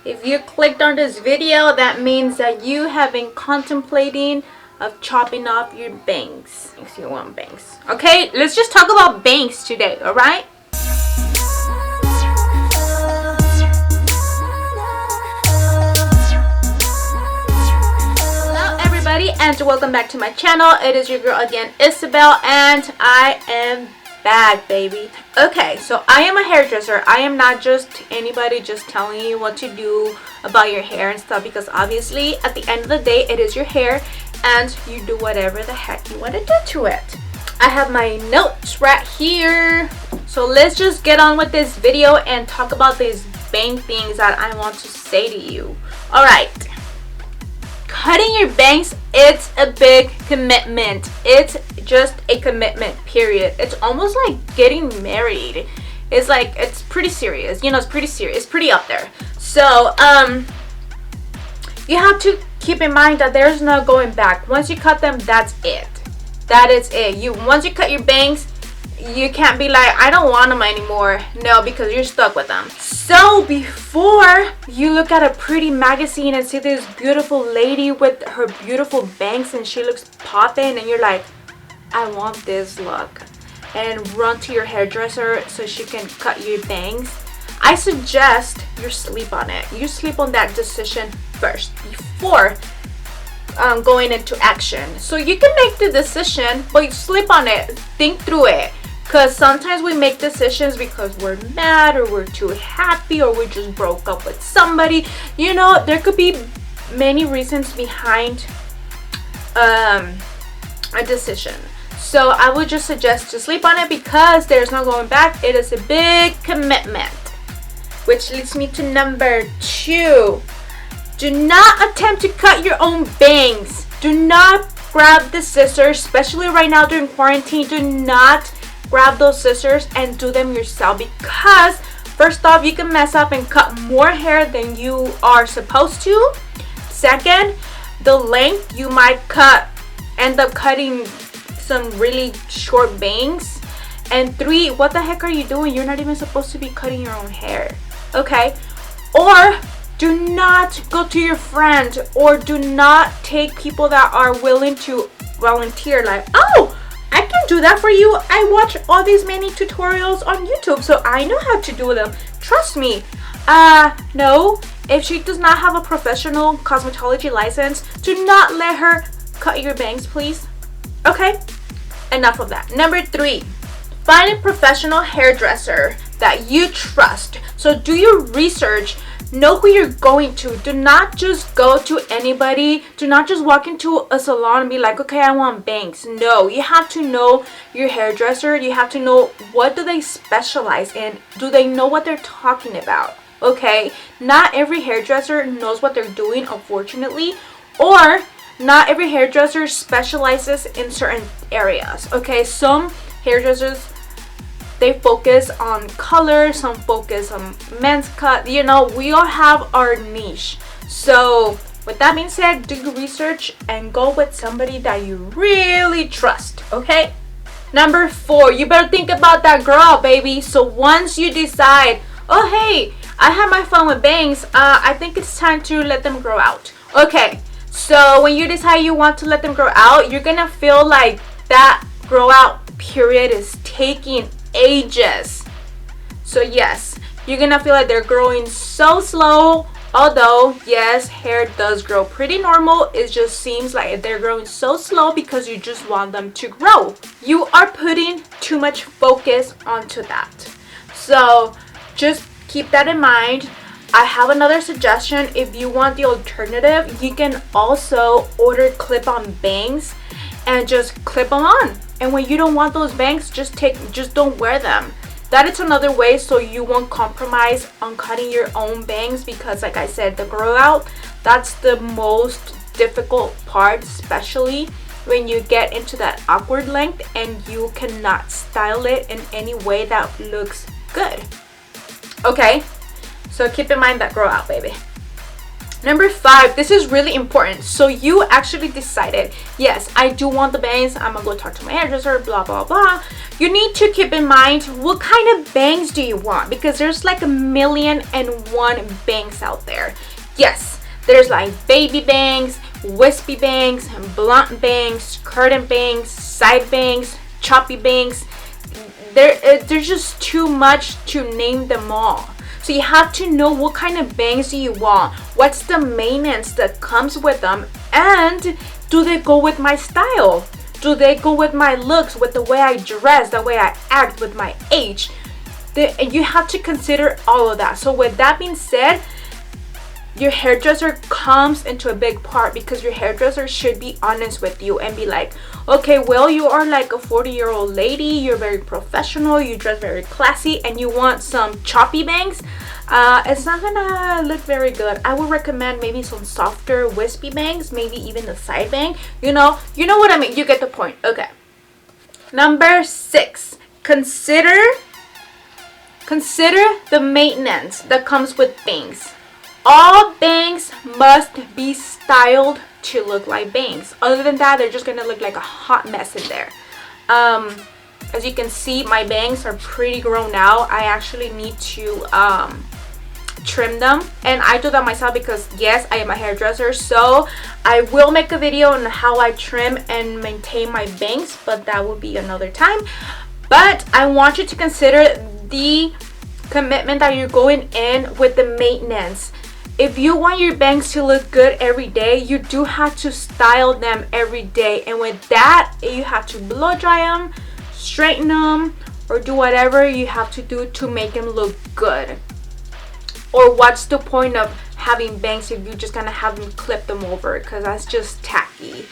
If you clicked on this video, that means that you have been contemplating of chopping off your bangs. If you want bangs. Okay, let's just talk about bangs today, alright? Hello everybody and welcome back to my channel. It is your girl again, Isabel, and I am back, baby. Okay, so I am a hairdresser. I am not just anybody just telling you what to do about your hair and stuff, because obviously at the end of the day it is your hair and you do whatever the heck you want to do to it. I have my notes right here, so let's just get on with this video and talk about these bang things that I want to say to you. All right, cutting your bangs, it's a big commitment. It's just a commitment, period. It's almost like getting married. It's like, it's pretty serious, you know. It's pretty serious, it's pretty up there. So you have to keep in mind that there's no going back. Once you cut them, that's it. That is it. Once you cut your bangs, you can't be like, I don't want them anymore. No, because you're stuck with them. So before you look at a pretty magazine and see this beautiful lady with her beautiful bangs and she looks popping and you're like, I want this look, and run to your hairdresser so she can cut your bangs, I suggest you sleep on it. You sleep on that decision first before going into action. So you can make the decision, but you sleep on it, think through it. Because sometimes we make decisions because we're mad, or we're too happy, or we just broke up with somebody. You know, there could be many reasons behind a decision. So I would just suggest to sleep on it, because there's no going back. It is a big commitment. Which leads me to number 2. Do not attempt to cut your own bangs. Do not grab the scissors, especially right now during quarantine. Do not grab those scissors and do them yourself, because first off, you can mess up and cut more hair than you are supposed to. Second, the length, you might end up cutting some really short bangs. And 3, what the heck are you doing? You're not even supposed to be cutting your own hair, okay? Or do not go to your friend, or do not take people that are willing to volunteer, like, oh, I can do that for you. I watch all these many tutorials on YouTube, so I know how to do them. Trust me. No. If she does not have a professional cosmetology license, do not let her cut your bangs, please. Okay? Enough of that. Number 3. Find a professional hairdresser that you trust. So do your research. Know who you're going to. Do not just go to anybody. Do not just walk into a salon and be like, okay, I want bangs. No, you have to know your hairdresser. You have to know, what do they specialize in? Do they know what they're talking about? Okay, not every hairdresser knows what they're doing, unfortunately, or not every hairdresser specializes in certain areas. Okay, some hairdressers, they focus on color, some focus on men's cut. You know, we all have our niche. So with that being said, do your research and go with somebody that you really trust, okay? Number 4, you better think about that girl, baby. So once you decide, oh hey, I have my fun with bangs, I think it's time to let them grow out. Okay, so when you decide you want to let them grow out, you're gonna feel like that grow out period is taking ages. So yes, you're gonna feel like they're growing so slow. Although yes, hair does grow pretty normal, it just seems like they're growing so slow because you just want them to grow. You are putting too much focus onto that. So just keep that in mind. I have another suggestion. If you want the alternative, you can also order clip-on bangs and just clip them on. And when you don't want those bangs, just don't wear them. That is another way, so you won't compromise on cutting your own bangs, because like I said, the grow out, that's the most difficult part, especially when you get into that awkward length and you cannot style it in any way that looks good. Okay, so keep in mind that grow out, baby. Number 5, this is really important. So you actually decided, yes, I do want the bangs. I'm gonna go talk to my hairdresser, blah, blah, blah. You need to keep in mind, what kind of bangs do you want? Because there's like 1,000,001 bangs out there. Yes, there's like baby bangs, wispy bangs, blunt bangs, curtain bangs, side bangs, choppy bangs. There's just too much to name them all. So you have to know what kind of bangs do you want, what's the maintenance that comes with them, and do they go with my style? Do they go with my looks, with the way I dress, the way I act, with my age? You have to consider all of that. So with that being said, your hairdresser comes into a big part, because your hairdresser should be honest with you and be like, okay, well, you are like a 40-year-old lady, you're very professional, you dress very classy, and you want some choppy bangs. It's not gonna look very good. I would recommend maybe some softer wispy bangs, maybe even a side bang. You know what I mean. You get the point. Okay. Number 6, consider the maintenance that comes with bangs. All bangs must be styled to look like bangs. Other than that, they're just gonna look like a hot mess in there. As you can see, my bangs are pretty grown out. I actually need to trim them, and I do that myself because yes, I am a hairdresser. So I will make a video on how I trim and maintain my bangs, but that will be another time. But I want you to consider the commitment that you're going in with the maintenance. If you want your bangs to look good every day, you do have to style them every day. And with that, you have to blow dry them, straighten them, or do whatever you have to do to make them look good. Or what's the point of having bangs if you're just gonna have them clip them over? Because that's just tacky.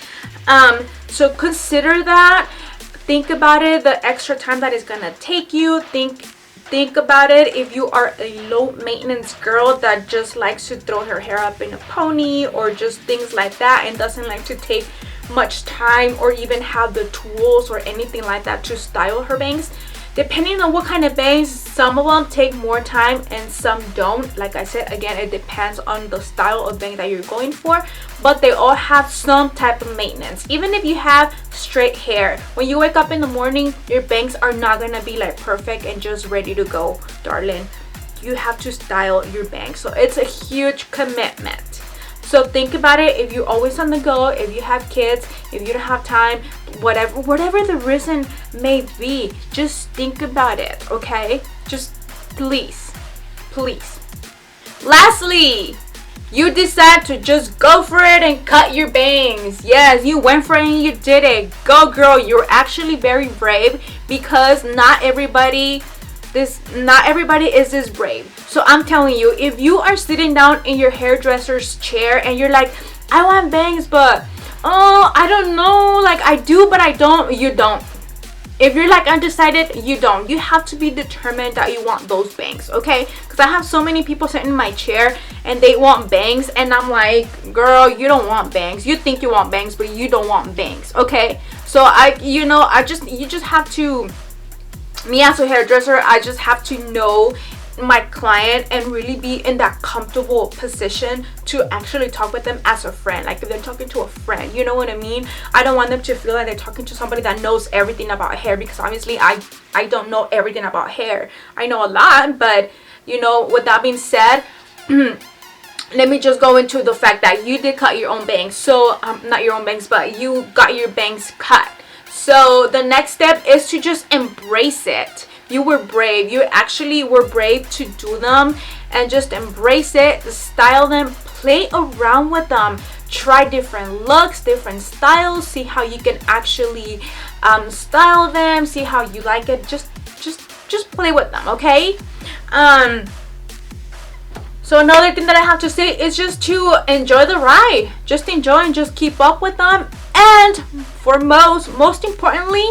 So consider that. Think about it, the extra time that it's gonna take you. Think about it if you are a low maintenance girl that just likes to throw her hair up in a pony, or just things like that, and doesn't like to take much time or even have the tools or anything like that to style her bangs. Depending on what kind of bangs, some of them take more time and some don't. Like I said, again, it depends on the style of bang that you're going for, but they all have some type of maintenance. Even if you have straight hair, when you wake up in the morning, your bangs are not gonna be like perfect and just ready to go, darling. You have to style your bangs, so it's a huge commitment. So think about it. If you're always on the go, if you have kids, if you don't have time, whatever the reason may be, just think about it, okay? Just please. Lastly, you decide to just go for it and cut your bangs. Yes, you went for it and you did it. Go, girl. You're actually very brave, because not everybody is this brave. So I'm telling you, if you are sitting down in your hairdresser's chair and you're like, I want bangs, but I don't know, like I do but I don't, you don't. If you're like undecided, you don't. You have to be determined that you want those bangs, okay? Because I have so many people sitting in my chair and they want bangs, and I'm like, girl, you don't want bangs. You think you want bangs, but you don't want bangs, okay? So you just have to, me as a hairdresser, I just have to know my client and really be in that comfortable position to actually talk with them as a friend. Like if they're talking to a friend, you know what I mean? I don't want them to feel like they're talking to somebody that knows everything about hair, because obviously I don't know everything about hair. I know a lot, but you know, with that being said, let me just go into the fact that you did cut your own bangs. So not your own bangs, but you got your bangs cut. So the next step is to just embrace it. You were brave. You actually were brave to do them, and just embrace it, style them, play around with them, try different looks, different styles, see how you can actually style them, see how you like it. Just play with them, okay? So another thing that I have to say is just to enjoy the ride. Just enjoy and just keep up with them. And for most importantly,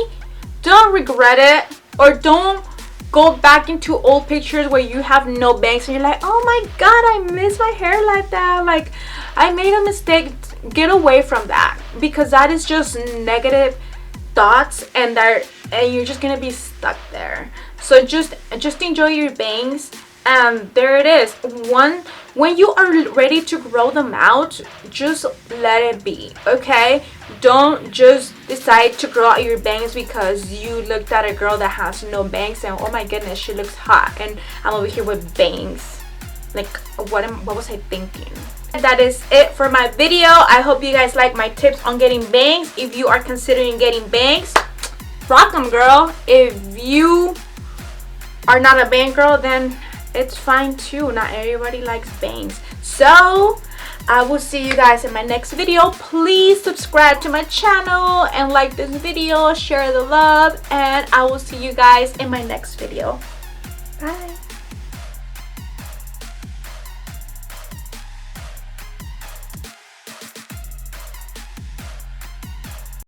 don't regret it, or don't go back into old pictures where you have no bangs and you're like, oh my god, I miss my hair like that, like I made a mistake. Get away from that, because that is just negative thoughts, and you're just gonna be stuck there. So just enjoy your bangs. There it is, one when you are ready to grow them out, just let it be, okay? Don't just decide to grow out your bangs because you looked at a girl that has no bangs and oh my goodness, she looks hot, and I'm over here with bangs. Like, what was I thinking? That is it for my video. I hope you guys like my tips on getting bangs. If you are considering getting bangs, rock them, girl. If you are not a bang girl, then it's fine too. Not everybody likes bangs. So I will see you guys in my next video. Please subscribe to my channel and like this video, share the love, and I will see you guys in my next video.